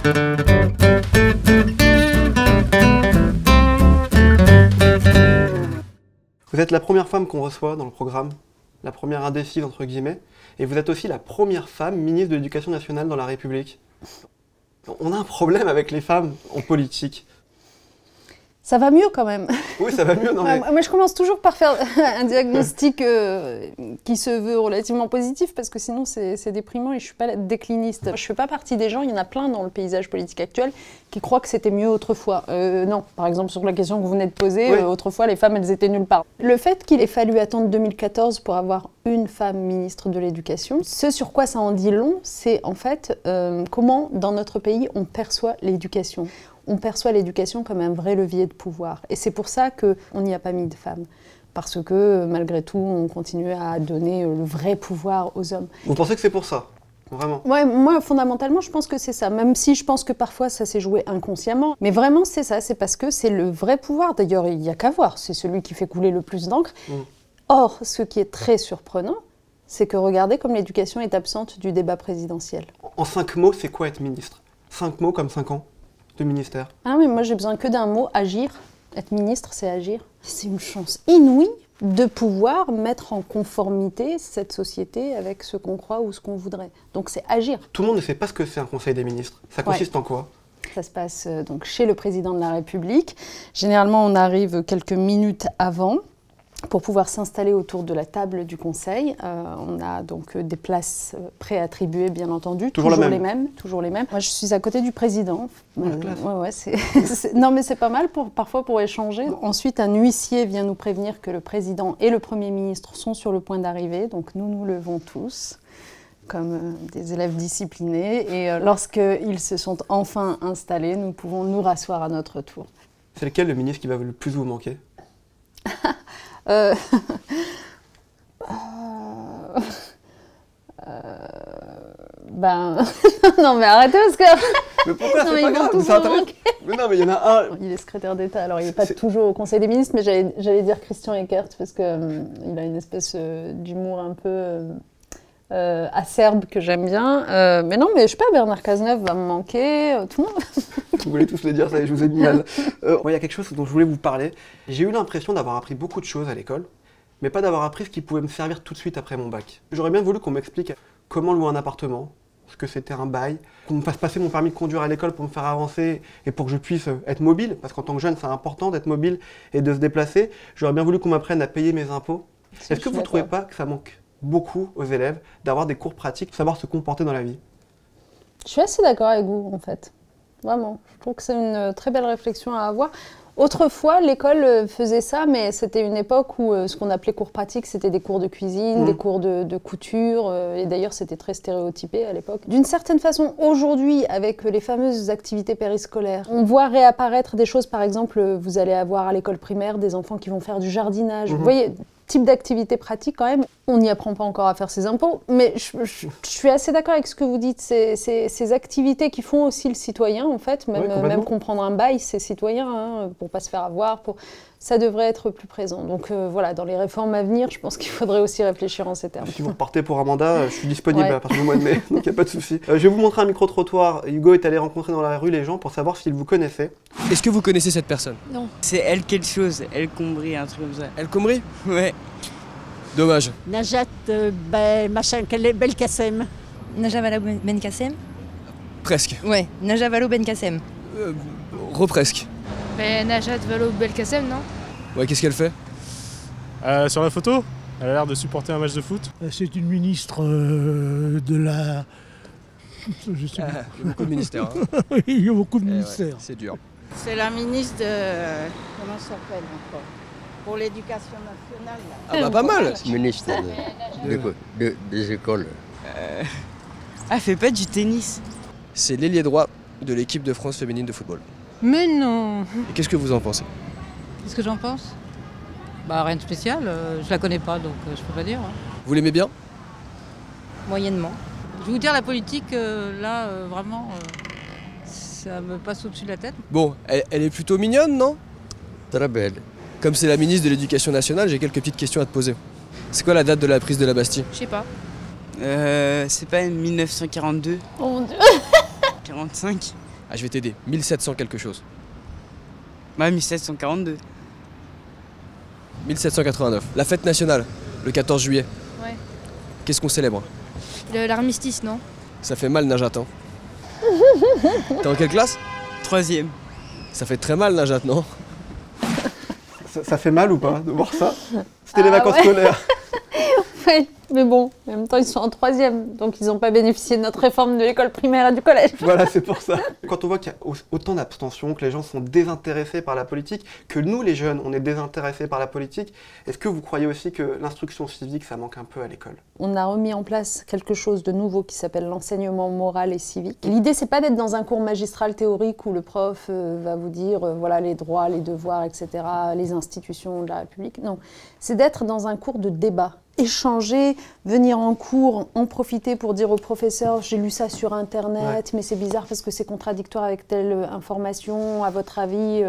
Vous êtes la première femme qu'on reçoit dans le programme, la première indécise entre guillemets, et vous êtes aussi la première femme ministre de l'Éducation nationale dans la République. On a un problème avec les femmes en politique. Ça va mieux quand même. Oui, ça va mieux. Non, mais... Moi, je commence toujours par faire un diagnostic qui se veut relativement positif, parce que sinon c'est déprimant et je ne suis pas décliniste. Je ne fais pas partie des gens, il y en a plein dans le paysage politique actuel, qui croient que c'était mieux autrefois. Non, par exemple sur la question que vous venez de poser, oui. Autrefois les femmes elles étaient nulle part. Le fait qu'il ait fallu attendre 2014 pour avoir une femme ministre de l'Éducation, ce sur quoi ça en dit long, c'est en fait comment dans notre pays on perçoit l'éducation. On perçoit l'éducation comme un vrai levier de pouvoir. Et c'est pour ça qu'on n'y a pas mis de femmes. Parce que, malgré tout, on continue à donner le vrai pouvoir aux hommes. Vous pensez que c'est pour ça? Vraiment? Ouais, moi, fondamentalement, je pense que c'est ça. Même si je pense que parfois, ça s'est joué inconsciemment. Mais vraiment, c'est ça. C'est parce que c'est le vrai pouvoir. D'ailleurs, il n'y a qu'à voir. C'est celui qui fait couler le plus d'encre. Or, ce qui est très surprenant, c'est que regardez comme l'éducation est absente du débat présidentiel. En 5 mots, c'est quoi être ministre? 5 mots comme 5 ans de ministère? Ah mais moi j'ai besoin que d'un mot, agir. Être ministre, c'est agir. C'est une chance inouïe de pouvoir mettre en conformité cette société avec ce qu'on croit ou ce qu'on voudrait. Donc c'est agir. Tout le monde ne sait pas ce que c'est un conseil des ministres. Ça consiste en quoi? Ça se passe donc chez le président de la République. Généralement, on arrive quelques minutes avant pour pouvoir s'installer autour de la table du Conseil. On a donc des places préattribuées, bien entendu. Toujours les mêmes. Toujours les mêmes. Moi, je suis à côté du président. Non, mais c'est pas mal parfois pour échanger. Ensuite, un huissier vient nous prévenir que le président et le Premier ministre sont sur le point d'arriver. Donc nous nous levons tous comme des élèves disciplinés. Et lorsqu'ils se sont enfin installés, nous pouvons nous rasseoir à notre tour. C'est lequel le ministre qui va le plus vous manquer? Non mais arrêtez parce que... Mais pourquoi? C'est pas grave, mais non mais il y en a un... Il est secrétaire d'État, alors il n'est pas toujours au Conseil des ministres, mais j'allais dire Christian Eckert parce qu'il a une espèce d'humour un peu acerbe que j'aime bien. Mais non, mais je sais pas, Bernard Cazeneuve va me manquer, tout le monde. Vous voulez tous le dire, ça, je vous ai mis mal. Il y a quelque chose dont je voulais vous parler. J'ai eu l'impression d'avoir appris beaucoup de choses à l'école, mais pas d'avoir appris ce qui pouvait me servir tout de suite après mon bac. J'aurais bien voulu qu'on m'explique comment louer un appartement, ce que c'était un bail, qu'on me fasse passer mon permis de conduire à l'école pour me faire avancer et pour que je puisse être mobile, parce qu'en tant que jeune, c'est important d'être mobile et de se déplacer. J'aurais bien voulu qu'on m'apprenne à payer mes impôts. Est-ce que vous ne trouvez pas que ça manque beaucoup aux élèves d'avoir des cours pratiques, de savoir se comporter dans la vie? Je suis assez d'accord avec vous, en fait. Vraiment. Je trouve que c'est une très belle réflexion à avoir. Autrefois, l'école faisait ça, mais c'était une époque où ce qu'on appelait cours pratiques, c'était des cours de cuisine, des cours de couture, et d'ailleurs c'était très stéréotypé à l'époque. D'une certaine façon, aujourd'hui, avec les fameuses activités périscolaires, on voit réapparaître des choses, par exemple, vous allez avoir à l'école primaire des enfants qui vont faire du jardinage, vous voyez, type d'activité pratique quand même. On n'y apprend pas encore à faire ses impôts, mais je suis assez d'accord avec ce que vous dites. Ces activités qui font aussi le citoyen, en fait, même comprendre un bail, c'est citoyen, hein, pour pas se faire avoir, ça devrait être plus présent. Donc voilà, dans les réformes à venir, je pense qu'il faudrait aussi réfléchir en ces termes. Si vous repartez pour un mandat, je suis disponible à partir du mois de mai, donc il n'y a pas de souci. Je vais vous montrer un micro-trottoir. Hugo est allé rencontrer dans la rue les gens pour savoir s'ils vous connaissaient. Est-ce que vous connaissez cette personne? Non. C'est Elle quelque chose, Elle Combry, un truc comme ça. Elle Combry? Ouais. Dommage. Najat machin, Belkacem. Najat Vallaud-Belkacem? Presque. Ouais, Najat Vallaud-Belkacem. Represque. Najat Vallaud-Belkacem, non? Ouais, qu'est-ce qu'elle fait? Sur la photo, elle a l'air de supporter un match de foot. C'est une ministre de la... Il y a beaucoup de ministères. Hein. Oui, il y a beaucoup de ministères. Ouais, c'est dur. C'est la ministre de... Comment ça s'appelle encore? Pour l'éducation nationale. Là. Ah bah pas mal. Ministre des écoles. Elle fait pas du tennis. C'est l'ailier droit de l'équipe de France féminine de football. Mais non. Et qu'est-ce que vous en pensez? Qu'est-ce que j'en pense? Bah rien de spécial, je la connais pas donc je peux pas dire. Vous l'aimez bien? Moyennement. Je vais vous dire la politique, là vraiment, ça me passe au-dessus de la tête. Bon, elle est plutôt mignonne, non? Très belle. Comme c'est la ministre de l'Éducation nationale, j'ai quelques petites questions à te poser. C'est quoi la date de la prise de la Bastille? Je sais pas. C'est pas 1942? Oh mon Dieu. 45? Ah, je vais t'aider. 1700 quelque chose. Bah 1742. 1789. La fête nationale, le 14 juillet. Ouais. Qu'est-ce qu'on célèbre? L'armistice, non? Ça fait mal, Najat, hein? T'es en quelle classe? 3e. Ça fait très mal, Najat, non? Ça fait mal ou pas de voir ça? C'était les Ah vacances ouais. scolaires. Oui, mais bon, en même temps, ils sont en 3e, donc ils n'ont pas bénéficié de notre réforme de l'école primaire et du collège. Voilà, c'est pour ça. Quand on voit qu'il y a autant d'abstention, que les gens sont désintéressés par la politique, que nous, les jeunes, on est désintéressés par la politique, est-ce que vous croyez aussi que l'instruction civique, ça manque un peu à l'école? On a remis en place quelque chose de nouveau qui s'appelle l'enseignement moral et civique. L'idée, c'est pas d'être dans un cours magistral théorique où le prof va vous dire voilà les droits, les devoirs, etc., les institutions de la République. Non, c'est d'être dans un cours de débat. Échanger, venir en cours, en profiter pour dire au professeur j'ai lu ça sur internet, mais c'est bizarre parce que c'est contradictoire avec telle information, à votre avis,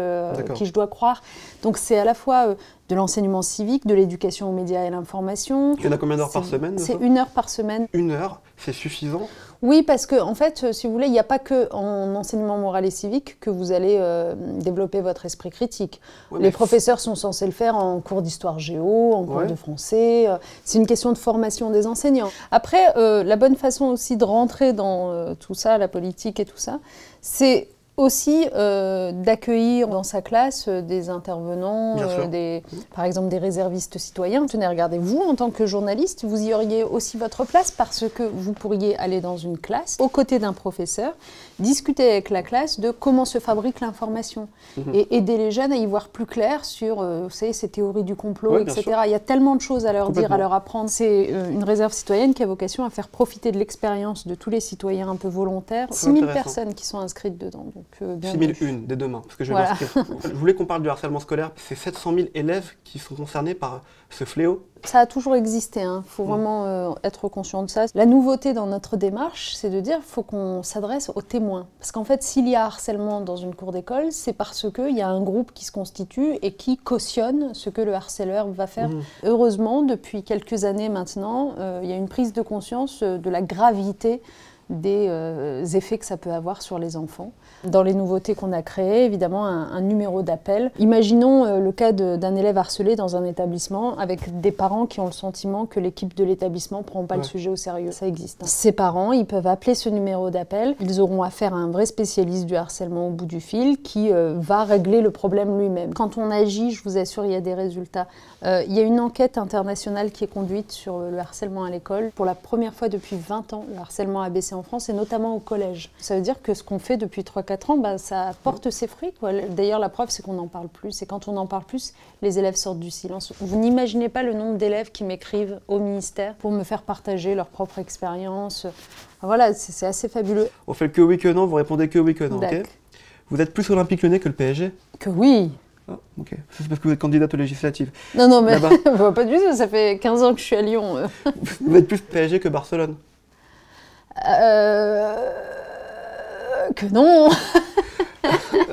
qui je dois croire. Donc c'est à la fois de l'enseignement civique, de l'éducation aux médias et à l'information. Il y en a combien d'heures par semaine? C'est 1 heure par semaine. 1 heure, c'est suffisant? Oui, parce que en fait, si vous voulez, il n'y a pas que en enseignement moral et civique que vous allez développer votre esprit critique. Ouais, les professeurs sont censés le faire en cours d'histoire géo, en cours de français. C'est une question de formation des enseignants. Après, la bonne façon aussi de rentrer dans tout ça, la politique et tout ça, c'est aussi d'accueillir dans sa classe des intervenants, par exemple des réservistes citoyens. Tenez, regardez, vous, en tant que journaliste, vous y auriez aussi votre place parce que vous pourriez aller dans une classe, aux côtés d'un professeur, discuter avec la classe de comment se fabrique l'information et aider les jeunes à y voir plus clair sur, vous savez, ces théories du complot, etc. Il y a tellement de choses à leur dire, à leur apprendre. C'est une réserve citoyenne qui a vocation à faire profiter de l'expérience de tous les citoyens un peu volontaires. 6000 personnes qui sont inscrites dedans. Donc, 6001 dès demain, parce que je vais m'inscrire. Je voulais qu'on parle du harcèlement scolaire. C'est 700 000 élèves qui sont concernés par ce fléau. Ça a toujours existé, il faut vraiment être conscient de ça. La nouveauté dans notre démarche, c'est de dire qu'il faut qu'on s'adresse aux témoins. Parce qu'en fait, s'il y a harcèlement dans une cour d'école, c'est parce qu'il y a un groupe qui se constitue et qui cautionne ce que le harceleur va faire. Heureusement, depuis quelques années maintenant, il y a une prise de conscience de la gravité des effets que ça peut avoir sur les enfants. Dans les nouveautés qu'on a créées, évidemment, un numéro d'appel. Imaginons le cas d'un élève harcelé dans un établissement avec des parents qui ont le sentiment que l'équipe de l'établissement ne prend pas le sujet au sérieux. Ça existe. Ces parents, ils peuvent appeler ce numéro d'appel. Ils auront affaire à un vrai spécialiste du harcèlement au bout du fil qui va régler le problème lui-même. Quand on agit, je vous assure, il y a des résultats. Il y a une enquête internationale qui est conduite sur le harcèlement à l'école. Pour la première fois depuis 20 ans, le harcèlement a baissé en France et notamment au collège. Ça veut dire que ce qu'on fait depuis 3-4 ans, ça porte ses fruits, quoi. D'ailleurs, la preuve, c'est qu'on n'en parle plus. Et quand on en parle plus, les élèves sortent du silence. Vous n'imaginez pas le nombre d'élèves qui m'écrivent au ministère pour me faire partager leur propre expérience. Voilà, c'est assez fabuleux. On fait le que oui, que non, vous répondez que oui, que non, ok? Vous êtes plus Olympique Lyonnais que le PSG? Que oui. Ah, ok. C'est parce que vous êtes candidate aux législatives. Non, mais pas du tout, ça fait 15 ans que je suis à Lyon. Vous êtes plus PSG que Barcelone? Que non.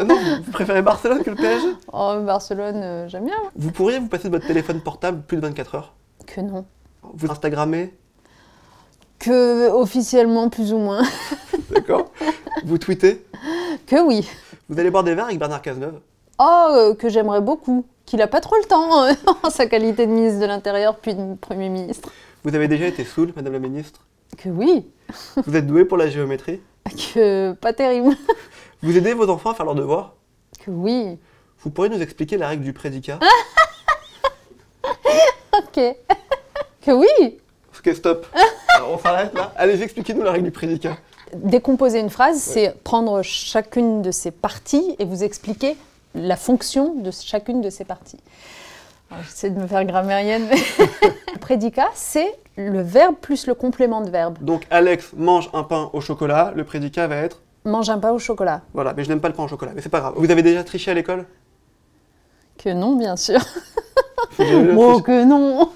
Non, vous préférez Barcelone que le PSG? Oh, Barcelone, j'aime bien. Vous pourriez vous passer de votre téléphone portable plus de 24 heures? Que non. Vous Instagrammez? Que officiellement, plus ou moins. D'accord. Vous tweetez? Que oui. Vous allez boire des verres avec Bernard Cazeneuve? Oh, que j'aimerais beaucoup. Qu'il n'a pas trop le temps en sa qualité de ministre de l'Intérieur puis de Premier ministre. Vous avez déjà été saoul, Madame la Ministre? Que oui. Vous êtes douée pour la géométrie? Que pas terrible. Vous aidez vos enfants à faire leurs devoirs? Que oui. Vous pourriez nous expliquer la règle du prédicat? Ok. Que oui. Ok, stop. Alors, on s'arrête là. Allez, expliquez-nous la règle du prédicat. Décomposer une phrase, c'est prendre chacune de ses parties et vous expliquer la fonction de chacune de ces parties. J'essaie de me faire grammairienne. Le prédicat, c'est le verbe plus le complément de verbe. Donc Alex mange un pain au chocolat, le prédicat va être? Mange un pain au chocolat. Voilà, mais je n'aime pas le pain au chocolat, mais c'est pas grave. Vous avez déjà triché à l'école? Que non, bien sûr. Oh, que non.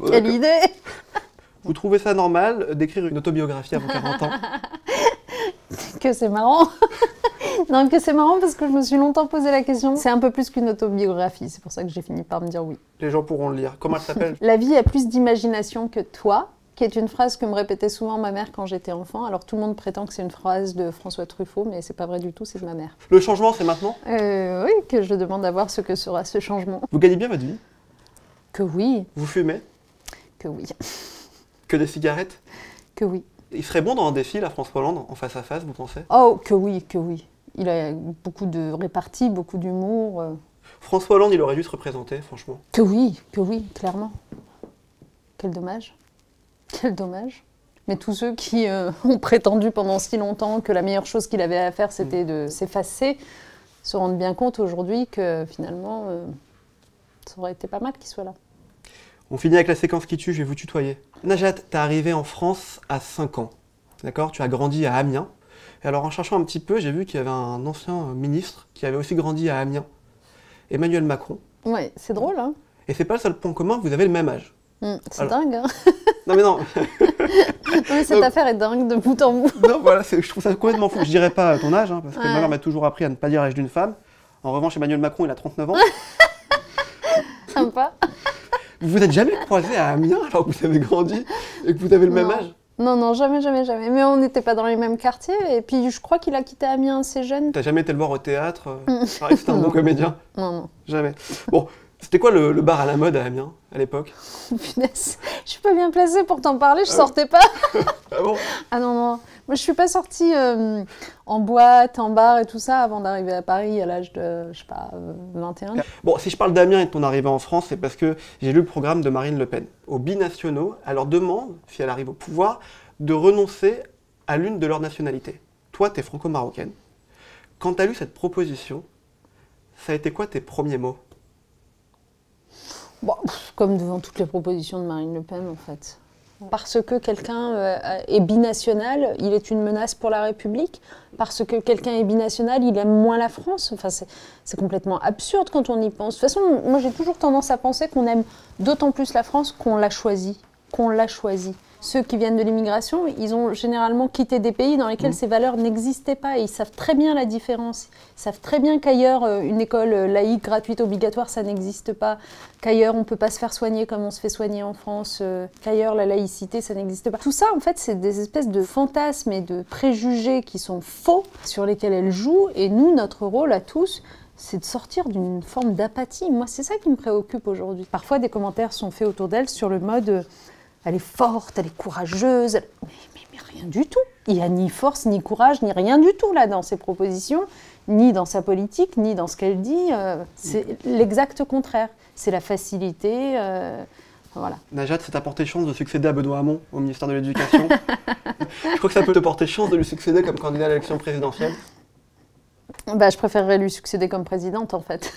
Quelle idée. Vous trouvez ça normal d'écrire une autobiographie à vos 40 ans? Que c'est marrant. Non, que c'est marrant parce que je me suis longtemps posé la question. C'est un peu plus qu'une autobiographie, c'est pour ça que j'ai fini par me dire oui. Les gens pourront le lire. Comment elle s'appelle? La vie a plus d'imagination que toi, qui est une phrase que me répétait souvent ma mère quand j'étais enfant. Alors tout le monde prétend que c'est une phrase de François Truffaut, mais c'est pas vrai du tout, c'est de ma mère. Le changement, c'est maintenant? Oui, que je demande à voir ce que sera ce changement. Vous gagnez bien votre vie? Que oui. Vous fumez? Que oui. Que des cigarettes? Que oui. Il serait bon dans un défi, la François Hollande, en face à face, vous pensez? Oh, que oui, que oui. Il a beaucoup de répartie, beaucoup d'humour. François Hollande, il aurait dû se représenter, franchement. Que oui, clairement. Quel dommage. Quel dommage. Mais tous ceux qui ont prétendu pendant si longtemps que la meilleure chose qu'il avait à faire, c'était de s'effacer, se rendent bien compte aujourd'hui que finalement, ça aurait été pas mal qu'il soit là. On finit avec la séquence qui tue, je vais vous tutoyer. Najat, t'es arrivée en France à 5 ans, d'accord? Tu as grandi à Amiens. Et alors en cherchant un petit peu, j'ai vu qu'il y avait un ancien ministre qui avait aussi grandi à Amiens, Emmanuel Macron. Ouais, c'est drôle, hein? Et c'est pas le seul point commun, vous avez le même âge. C'est dingue, hein? Non mais non. Non mais cette affaire est dingue de bout en bout. Non, voilà, je trouve ça complètement fou. Je dirais pas ton âge, hein, parce que ma mère m'a toujours appris à ne pas dire l'âge d'une femme. En revanche, Emmanuel Macron, il a 39 ans. Sympa. Vous vous êtes jamais croisés à Amiens alors que vous avez grandi et que vous avez le même âge? Non, jamais. Mais on n'était pas dans les mêmes quartiers. Et puis, je crois qu'il a quitté Amiens assez jeune. T'as jamais été le voir au théâtre? Pareil, c'était un bon comédien? Non. Jamais. Bon, c'était quoi le bar à la mode à Amiens, à l'époque? Punaise, je suis pas bien placée pour t'en parler, je sortais pas. Ah bon? Ah non. Moi, je suis pas sortie en boîte, en bar et tout ça avant d'arriver à Paris à l'âge de, je sais pas, 21. Bon, si je parle d'Amiens et de ton arrivée en France, c'est parce que j'ai lu le programme de Marine Le Pen. Aux binationaux, elle leur demande, si elle arrive au pouvoir, de renoncer à l'une de leurs nationalités. Toi, t'es franco-marocaine. Quand t'as lu cette proposition, ça a été quoi tes premiers mots? Bon, comme devant toutes les propositions de Marine Le Pen, en fait. Parce que quelqu'un est binational, il est une menace pour la République. Parce que quelqu'un est binational, il aime moins la France. Enfin, c'est complètement absurde quand on y pense. De toute façon, moi, j'ai toujours tendance à penser qu'on aime d'autant plus la France qu'on l'a choisie. Ceux qui viennent de l'immigration, ils ont généralement quitté des pays dans lesquels ces valeurs n'existaient pas. Et ils savent très bien la différence. Ils savent très bien qu'ailleurs, une école laïque, gratuite, obligatoire, ça n'existe pas. Qu'ailleurs, on ne peut pas se faire soigner comme on se fait soigner en France. Qu'ailleurs, la laïcité, ça n'existe pas. Tout ça, en fait, c'est des espèces de fantasmes et de préjugés qui sont faux, sur lesquels elle joue. Et nous, notre rôle à tous, c'est de sortir d'une forme d'apathie. Moi, c'est ça qui me préoccupe aujourd'hui. Parfois, des commentaires sont faits autour d'elle sur le mode... Elle est forte, elle est courageuse, mais rien du tout. Il n'y a ni force, ni courage, ni rien du tout là dans ses propositions, ni dans sa politique, ni dans ce qu'elle dit. C'est l'exact contraire. C'est la facilité. Voilà. Najat, ça t'a porté chance de succéder à Benoît Hamon au ministère de l'Éducation. Je crois que ça peut te porter chance de lui succéder comme candidat à l'élection présidentielle. Bah, je préférerais lui succéder comme présidente en fait.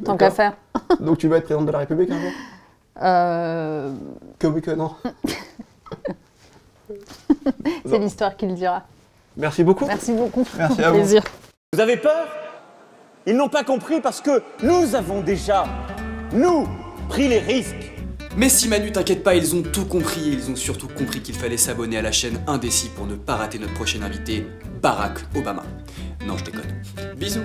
Tant qu'à faire. Donc tu veux être présidente de la République un jour? Que oui, que non. C'est l'histoire qui le dira. Merci beaucoup. Merci beaucoup. Merci à vous. Plaisir. Vous avez peur? Ils n'ont pas compris parce que nous avons déjà, nous, pris les risques. Mais si Manu, t'inquiète pas, ils ont tout compris et ils ont surtout compris qu'il fallait s'abonner à la chaîne Indécis pour ne pas rater notre prochain invité, Barack Obama. Non, je déconne. Bisous.